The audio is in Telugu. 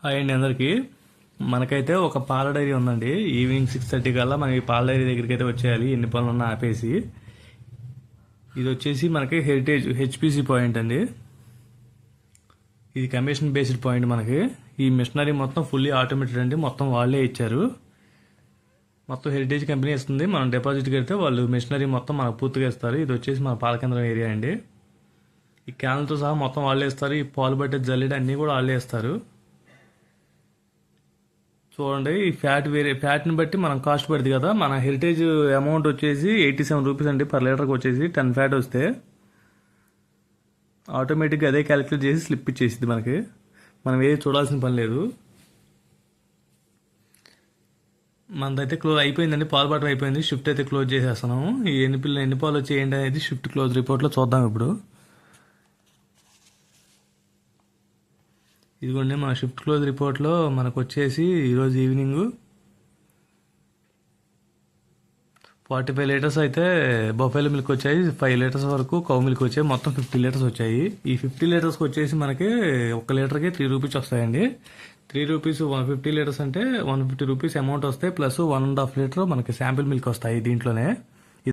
హాయ్ అండి అందరికీ. మనకైతే ఒక పాల డైరీ ఉందండి. ఈవినింగ్ 6:30 కల్లా మనకి పాల డైరీ దగ్గరికి అయితే వచ్చేయాలి, ఎన్ని పనులు ఉన్నా ఆపేసి. ఇది వచ్చేసి మనకి హెరిటేజ్ హెచ్పిసి పాయింట్ అండి. ఇది కమిషన్ బేస్డ్ పాయింట్. మనకి ఈ మిషనరీ మొత్తం ఫుల్లీ ఆటోమేటెడ్ అండి, మొత్తం వాళ్ళే ఇచ్చారు. మొత్తం హెరిటేజ్ కంపెనీ ఇస్తుంది. మనం డిపాజిట్ కడితే వాళ్ళు మిషనరీ మొత్తం మనకు పూర్తిగా ఇస్తారు. ఇది వచ్చేసి మన పాల కేంద్రం ఏరియా అండి. ఈ క్యాన్లతో సహా మొత్తం వాళ్ళే ఇస్తారు. ఈ పాలు బట్టే జల్లెడ అన్నీ కూడా వాళ్ళే ఇస్తారు. చూడండి, ఈ ఫ్యాట్ని బట్టి మనం కాస్ట్ పడుతుంది కదా. మన హెరిటేజ్ అమౌంట్ వచ్చేసి 87 రూపీస్ అండి పర్ లీటర్కి. వచ్చేసి 10 ఫ్యాట్ వస్తే ఆటోమేటిక్గా అదే క్యాలిక్యులేట్ చేసి స్లిప్ ఇచ్చేసింది మనకి. మనం ఏది చూడాల్సిన పని లేదు. మనదైతే క్లోజ్ అయిపోయిందండి, పాలు బట్టర్ అయిపోయింది. షిఫ్ట్ అయితే క్లోజ్ చేసేస్తున్నాము. ఈ ఎన్ని పాలు వచ్చి ఏంటి అనేది షిఫ్ట్ క్లోజ్ రిపోర్ట్లో చూద్దాం ఇప్పుడు. ఇదిగోండి మన షిఫ్ట్ క్లోజ్ రిపోర్ట్లో మనకు వచ్చేసి ఈరోజు ఈవినింగ్ 45 లీటర్స్ అయితే బఫెలో మిల్క్ వచ్చాయి. 5 లీటర్స్ వరకు కౌ మిల్క్ వచ్చాయి. మొత్తం 50 లీటర్స్ వచ్చాయి. ఈ 50 లీటర్స్కి వచ్చేసి మనకి 1 లీటర్కి 3 రూపీస్ వస్తాయండి. 3 రూపీస్ 150 లీటర్స్ అంటే 150 రూపీస్ అమౌంట్ వస్తాయి. ప్లస్ 1.5 లీటర్ మనకి శాంపిల్ మిల్క్ వస్తాయి దీంట్లోనే.